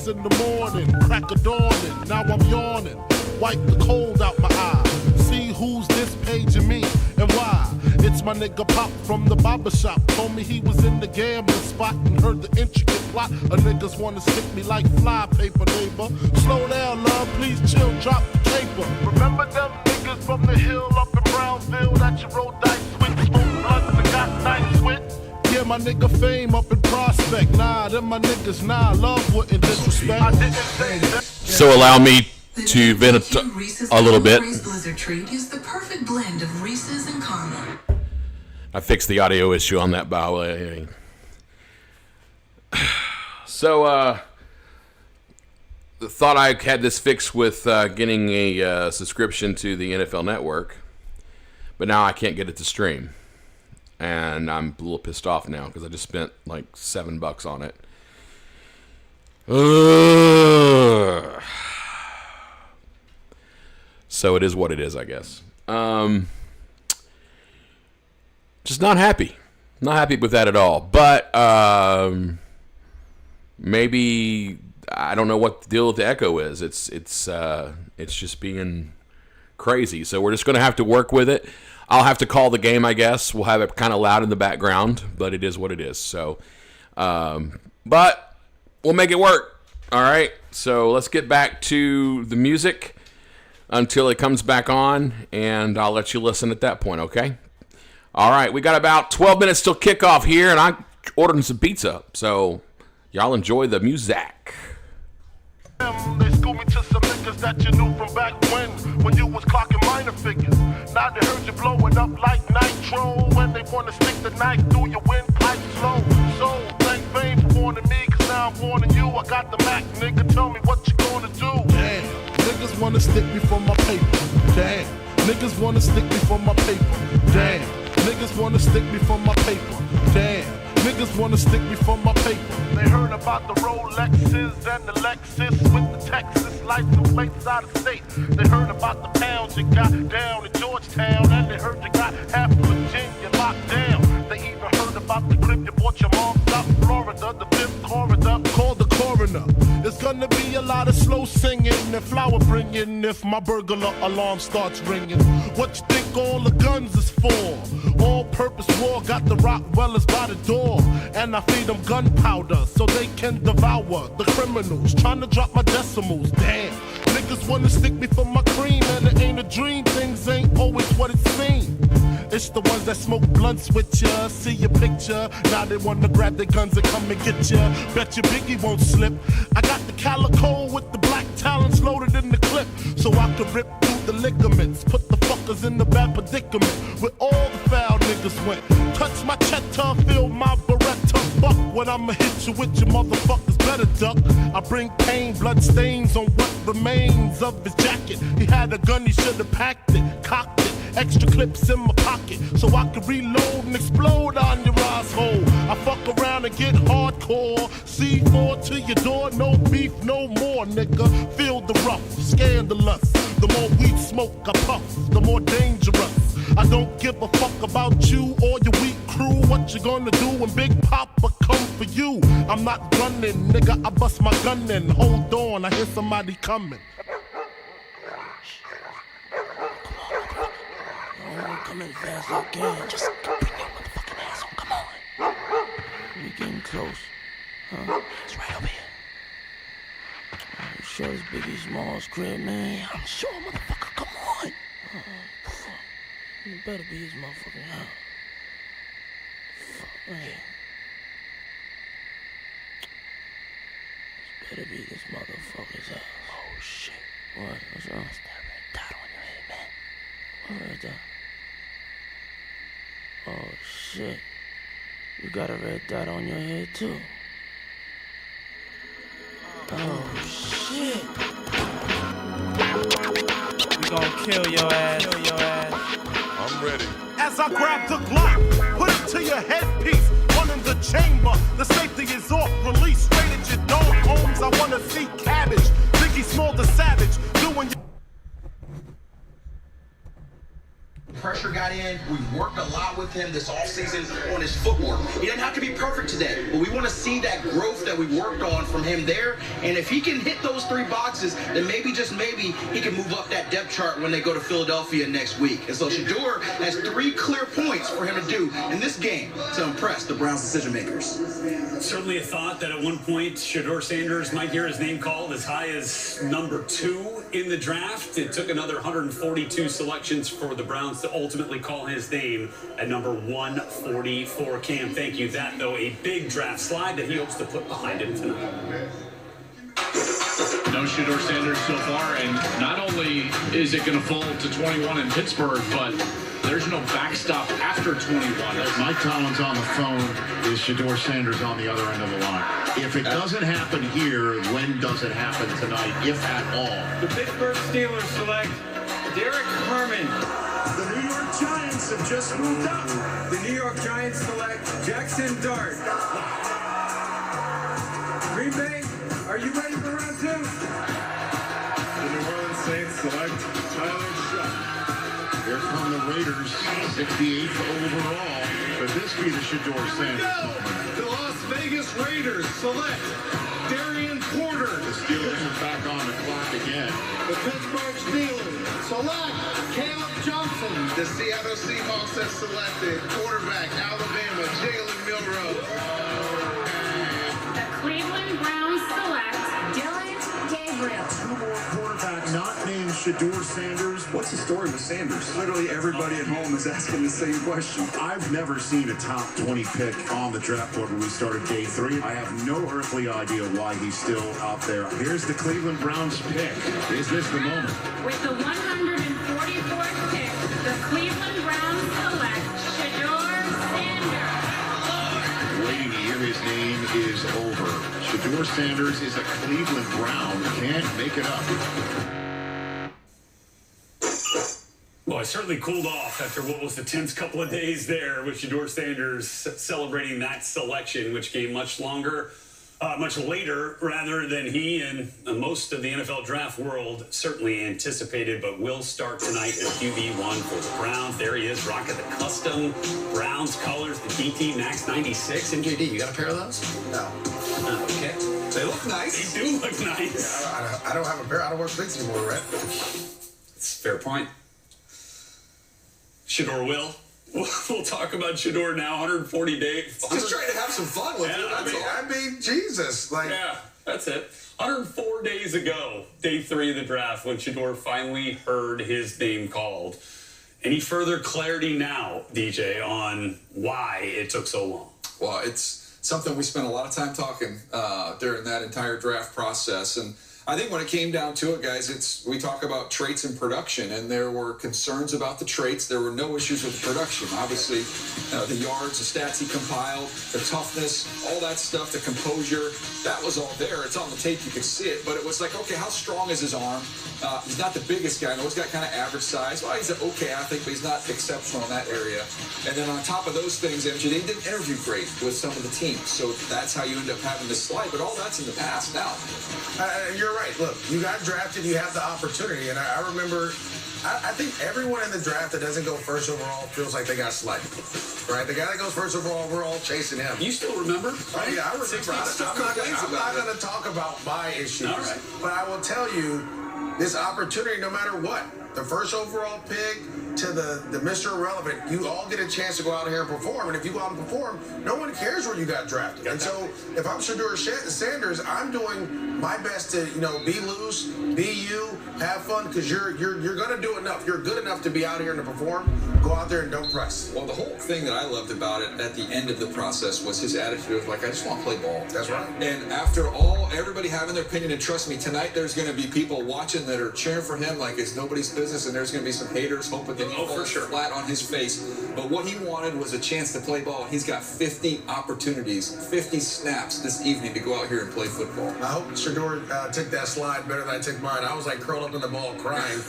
In the morning, crack of dawning, now I'm yawning. Wipe the cold out my eye. See who's this paging me and why. It's my nigga Pop from the barber shop. Told me he was in the gambling spot and heard the intricate plot. A niggas wanna stick me like fly paper, neighbor. Slow down, love, please chill, drop the paper. Remember them niggas from the hill up in Brownsville that you rolled dice with, smoked blunts and got nice with? Yeah, my nigga Fame up in Prospect. Nah, them my niggas, nah, love wouldn't disrespect. I didn't say that. So allow me to vent a little bit. Blizzard treat is the perfect blend of Reese's and caramel. I fixed the audio issue on that, by the way. So, thought I had this fixed with getting a subscription to the NFL Network, but now I can't get it to stream. And I'm a little pissed off now because I just spent like $7 on it. So it is what it is, I guess. Just not happy. Not happy with that at all. But maybe I don't know what the deal with the Echo is. It's just being crazy. So we're just going to have to work with it. I'll have to call the game, I guess. We'll have it kind of loud in the background, but it is what it is. So, but we'll make it work. All right. So let's get back to the music until it comes back on, and I'll let you listen at that point. Okay. All right. We got about 12 minutes till kickoff here, and I ordering some pizza. So y'all enjoy the music. They school me to some niggas that you knew from back when you was clocking minor figures. Now they heard you blowing up like nitro, and they wanna stick the knife through your windpipe slow. So thank fame for warning me, cause now I'm warning you. I got the Mac, nigga, tell me what you gonna do. Damn, niggas wanna stick me for my paper. Damn, niggas wanna stick me for my paper. Damn, niggas wanna stick me for my paper. Damn, niggas wanna stick me for my paper. They heard about the Rolexes and the Lexus with the Texas license plates out of state. They heard about the pounds you got down in Georgetown, and they heard you got half of Virginia locked down. They even heard about the clip you bought your mom out in Florida, the fifth corridor. Call the coroner. There's gonna be a lot of slow singing and flower bringing if my burglar alarm starts ringing. What you think all the guns is for? All-purpose war got the Rockwellers by the door, and I feed them gunpowder so they can devour the criminals trying to drop my decimals. Damn, niggas wanna stick me for my cream, and it ain't a dream. Things ain't always what it seems. It's the ones that smoke blunts with ya, see your picture. Now they wanna grab their guns and come and get ya. Bet your Biggie won't slip. I got the calico with the black talons loaded in the clip, so I can rip through the ligaments. Put the fuckers in the bad predicament where all the foul niggas went. Touch my cheddar, feel my Beretta. Fuck what I'ma hit you with, your motherfuckers better duck. I bring pain, blood stains on what remains of his jacket. He had a gun, he should've packed it, cocked it. Extra clips in my pocket so I can reload and explode on your asshole. I fuck around and get hardcore. C4 to your door, no beef, no more, nigga. Feel the rough, scandalous. The more weed smoke I puff, the more dangerous. I don't give a fuck about you or your weak crew. What you gonna do when Big Papa come for you? I'm not gunning, nigga, I bust my gun in. Hold on, I hear somebody coming. Come in fast as I can. Just bring your motherfucking ass on. Come on. We getting close. Huh? It's right over here. You sure it's Biggie Small's crib, man? I'm sure, motherfucker. Come on. You better be his motherfucking house. Fuck, man. This better be this motherfucker's house. Oh, shit. What? What's wrong? What's that red dot on your head, man? What red dot? Oh, shit. You got a red dot on your head, too. Oh, shit. We gon' kill your ass. I'm ready. As I grab the Glock, put it to your headpiece. One in the chamber, the safety is off. Release straight at your dome, Holmes. I wanna see cabbage. Biggie Small the Savage, doing your... Pressure got in. We worked a lot with him this offseason on his footwork. He doesn't have to be perfect today, but we want to see that growth that we worked on from him there. And if he can hit those 3 boxes, then maybe, just maybe, he can move up that depth chart when they go to Philadelphia next week. And so Shedeur has 3 clear points for him to do in this game to impress the Browns' decision makers. Certainly a thought that at one point Shedeur Sanders might hear his name called as high as number 2 in the draft. It took another 142 selections for the Browns to ultimately call his name at number 144. Cam, thank you. That, though, a big draft slide that he hopes to put behind him tonight. No Shedeur Sanders so far, and not only is it going to fall to 21 in Pittsburgh, but there's no backstop after 21. Mike Collins on the phone is Shedeur Sanders on the other end of the line. If it doesn't happen here, when does it happen tonight, if at all? The Pittsburgh Steelers select Derek Harmon. The New York Giants have just moved up. The New York Giants select Jackson Dart. Green Bay, are you ready for round 2? The New Orleans Saints select Tyler Shutt. Here come the Raiders, 68th overall. But this be the Shedeur Sanders. The Las Vegas Raiders select Darian Porter. The Steelers are back on the clock again. The Pittsburgh Steelers select Caleb Johnson. The Seattle Seahawks have selected quarterback Alabama, Jalen Milroe. The Cleveland Browns select Dylan Gabriel. 2 more quarterbacks not named Shedeur Sanders. What's the story with Sanders? Literally everybody at home is asking the same question. I've never seen a top 20 pick on the draft board when we started day 3. I have no earthly idea why he's still out there. Here's the Cleveland Browns pick. Is this the moment? With the 144th pick, the Cleveland Browns select Shedeur Sanders. Waiting to hear his name is over. Shedeur Sanders is a Cleveland Brown. Can't make it up. Well, I certainly cooled off after what was the tense couple of days there with Shedeur Sanders celebrating that selection, which came much later, rather than he and most of the NFL draft world certainly anticipated, but will start tonight at QB1 for the Browns. There he is, rocking the custom Browns colors, the DT Max 96. MJD, you got a pair of those? No. Oh, okay. They look nice. They do look nice. Yeah, I don't have a pair. I don't wear cleats anymore, right? It's a fair point. Shedeur will. We'll talk about Shedeur now. 140 days. Just trying to have some fun with it. I mean, Jesus. Yeah, that's it. 104 days ago, day 3 of the draft, when Shedeur finally heard his name called. Any further clarity now, DJ, on why it took so long? Well, it's something we spent a lot of time talking during that entire draft process. And I think when it came down to it, guys, we talk about traits and production, and there were concerns about the traits. There were no issues with the production. Obviously, the yards, the stats he compiled, the toughness, all that stuff, the composure, that was all there. It's on the tape. You could see it. But it was like, okay, how strong is his arm? He's not the biggest guy. I know he's got kind of average size. Well, he's an okay athlete, but he's not exceptional in that area. And then on top of those things, MJ, they didn't interview great with some of the teams. So that's how you end up having this slide. But all that's in the past now. You're right. Look, you got drafted, you have the opportunity. And I remember, I think everyone in the draft that doesn't go first overall feels like they got slighted. Right? The guy that goes first overall, we're all chasing him. You still remember? Oh, yeah, I remember. I'm not going to talk about my issues. All right. But I will tell you, this opportunity, no matter what, the first overall pick to the Mr. Irrelevant, you all get a chance to go out here and perform. And if you go out and perform, no one cares where you got drafted. And so if I'm Shedeur Sanders, I'm doing my best to, be loose, be you, have fun, because you're going to do enough. You're good enough to be out here and to perform. Go out there and don't press. Well, the whole thing that I loved about it at the end of the process was his attitude of like, I just want to play ball. That's right. And after everybody having their opinion, and trust me, tonight there's going to be people watching that are cheering for him like it's nobody's business, and there's going to be some haters hoping that he falls flat on his face. But what he wanted was a chance to play ball. He's got 50 opportunities, 50 snaps this evening to go out here and play football. I hope Shedeur took that slide better than I took mine. I was like curled up in the ball crying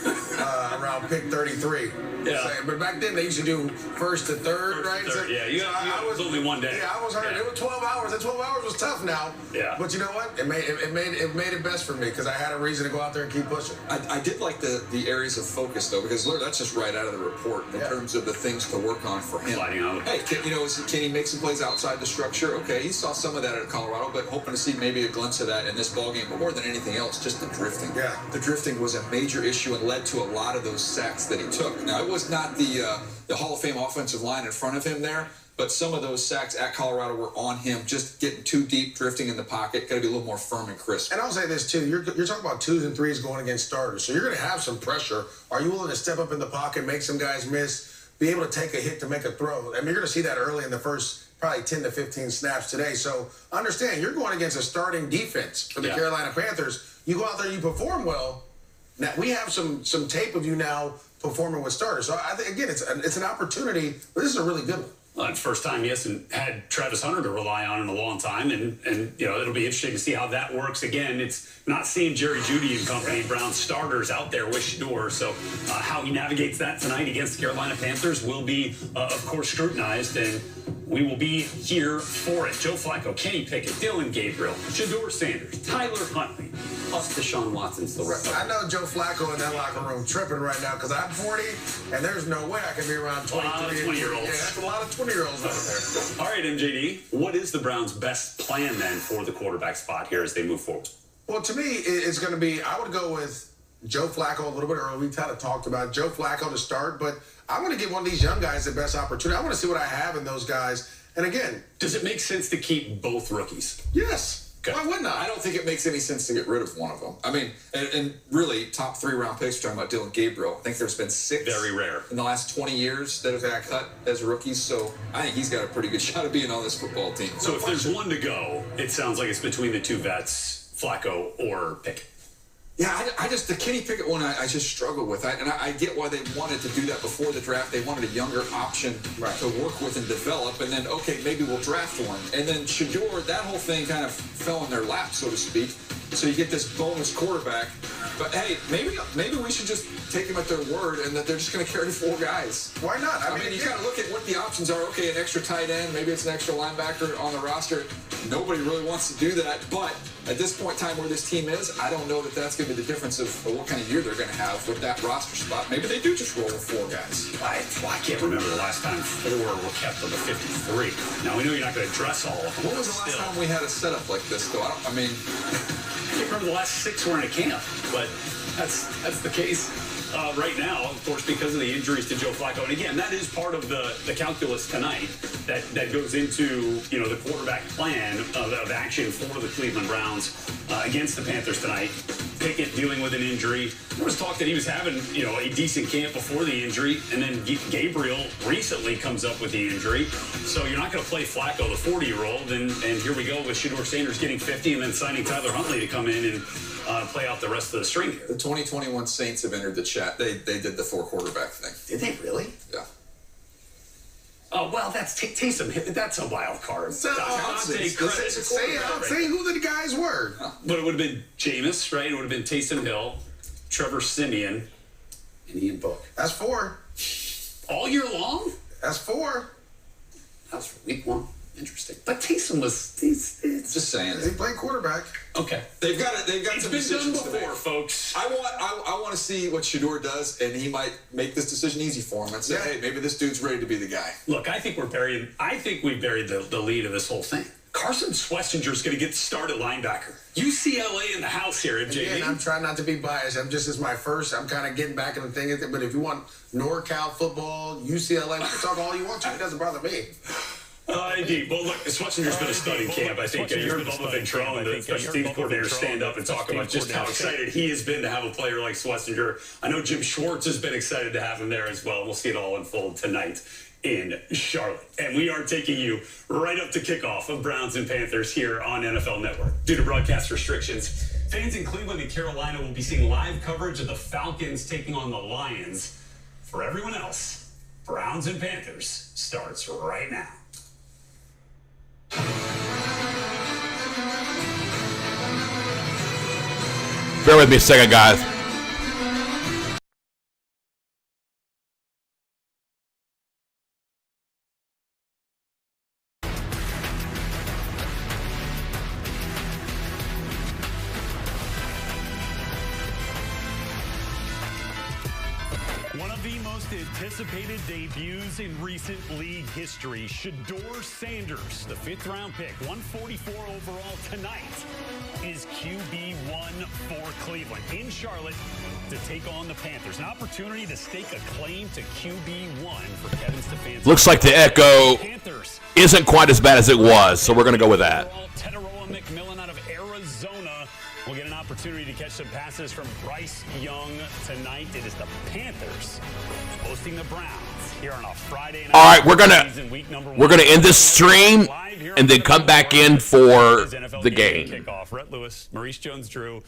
around pick 33. Yeah. But back then they used to do first to third, right? Third, yeah, it was only one day. Yeah, I was hurt. Yeah. It was 12 hours. That 12 hours was tough now. Yeah. But you know what? It made it best for me because I had a reason to go out there and keep pushing. I did like the areas of focus though, because look, that's just right out of the report in terms of the things to work on for him. Sliding out. Hey, can he make some plays outside the structure? Okay, he saw some of that at Colorado, but hoping to see maybe a glimpse of that in this ballgame. But more than anything else, just the drifting. Yeah. The drifting was a major issue and led to a lot of those sacks that he took. Now, it was not the Hall of Fame offensive line in front of him there, but some of those sacks at Colorado were on him, just getting too deep, drifting in the pocket. Got to be a little more firm and crisp. And I'll say this too: you're talking about 2s and 3s going against starters, so you're going to have some pressure. Are you willing to step up in the pocket, make some guys miss, be able to take a hit to make a throw? I mean, you're going to see that early in the first probably 10 to 15 snaps today. So understand, you're going against a starting defense for the Carolina Panthers. You go out there, you perform well. Now we have some tape of you now performing with starters. So I think again, it's an opportunity, but this is a really good one. Well, it's the first time he hasn't had Travis Hunter to rely on in a long time, and it'll be interesting to see how that works. Again, it's not seeing Jerry Jeudy and company, Browns starters out there with Shedeur, so how he navigates that tonight against the Carolina Panthers will be, of course, scrutinized, and we will be here for it. Joe Flacco, Kenny Pickett, Dylan Gabriel, Shedeur Sanders, Tyler Huntley, plus Deshaun Watson's the rest. I know Joe Flacco in that locker room tripping right now because I'm 40, and there's no way I can be around 23. A lot of 20-year-olds. Yeah, that's a lot of 20-year-olds over there. All right, MJD, what is the Browns' best plan then for the quarterback spot here as they move forward? Well, to me, it's going to be, I would go with Joe Flacco a little bit early. We kind of talked about Joe Flacco to start, but I want to give one of these young guys the best opportunity. I want to see what I have in those guys. And again, does it make sense to keep both rookies? Yes. Why wouldn't I? I don't think it makes any sense to get rid of one of them. I mean, and really, top 3 round picks, we're talking about Dylan Gabriel. I think there's been 6 very rare in the last 20 years that have been cut as rookies. So I think he's got a pretty good shot of being on this football team. So if there's one to go, it sounds like it's between the 2 vets, Flacco or Pickett. Yeah, I just, the Kenny Pickett one, I just struggle with. I get why they wanted to do that before the draft. They wanted a younger option to work with and develop. And then, okay, maybe we'll draft one. And then Shedeur, that whole thing kind of fell in their lap, so to speak. So you get this bonus quarterback. But hey, maybe we should just take them at their word and that they're just going to carry 4 guys. Why not? I mean, you got to look at what the options are. Okay, an extra tight end, maybe it's an extra linebacker on the roster. Nobody really wants to do that. But at this point in time where this team is, I don't know that that's going to be the difference of what kind of year they're going to have with that roster spot. Maybe they do just roll with 4 guys. I can't remember the last time 4 were kept with a 53. Now, we know you're not going to dress all of them. When was the last time we had a setup like this, though? I mean, I can't remember the last 6 were in a camp, but that's the case right now, of course, because of the injuries to Joe Flacco. And again, that is part of the calculus tonight that goes into, the quarterback plan of action for the Cleveland Browns against the Panthers tonight. Pickett dealing with an injury. There was talk that he was having, a decent camp before the injury, and then Gabriel recently comes up with the injury. So you're not going to play Flacco, the 40-year-old, and here we go with Shedeur Sanders getting 50 and then signing Tyler Huntley to come in and play out the rest of the string here. The 2021 Saints have entered the chat. They did the 4 quarterback thing. Did they really? Yeah. Oh, well, that's Taysom. That's a wild card. Say who the guys were. But it would have been Jameis, right? It would have been Taysom Hill, Trevor Siemian, and Ian Book. That's 4. All year long? That's 4. That was for week 1. Interesting. But Taysom was, it's just saying. He played quarterback. Okay. They've got it's some been decisions done before, folks. I want to see what Shedeur does, and he might make this decision easy for him and say, hey, maybe this dude's ready to be the guy. Look, I think we've buried the lead of this whole thing. Carson Schwessinger's going to get the start at linebacker. UCLA in the house here, MJD. Again, I'm trying not to be biased. This my first. I'm kind of getting back in the thing. But if you want NorCal football, UCLA, we can talk all you want to. It doesn't bother me. Indeed. Well, look, Schwessinger's been a stud in camp. I think you heard Bubba Ventrone, the special teams coordinator, stand up and talk about just how excited he has been to have a player like Schwessinger. I know Jim Schwartz has been excited to have him there as well. We'll see it all unfold tonight in Charlotte. And we are taking you right up to kickoff of Browns and Panthers here on NFL Network. Due to broadcast restrictions, fans in Cleveland and Carolina will be seeing live coverage of the Falcons taking on the Lions. For everyone else, Browns and Panthers starts right now. Bear with me a second, guys. One of the most anticipated debuts in recent league history, Shedeur Sanders, the 5th-round pick, 144 overall tonight, is QB1 for Cleveland in Charlotte to take on the Panthers. An opportunity to stake a claim to QB1 for Kevin Stefanski. Looks like the echo isn't quite as bad as it was, so we're going to go with that. Teteroa McMillan out of Arizona will get an opportunity to catch some passes from Bryce Young tonight. It is the Panthers hosting the Browns here on a Friday night. All right, we're gonna end this stream and then come back in for the game. Kickoff. Rhett Lewis, Maurice Jones-Drew.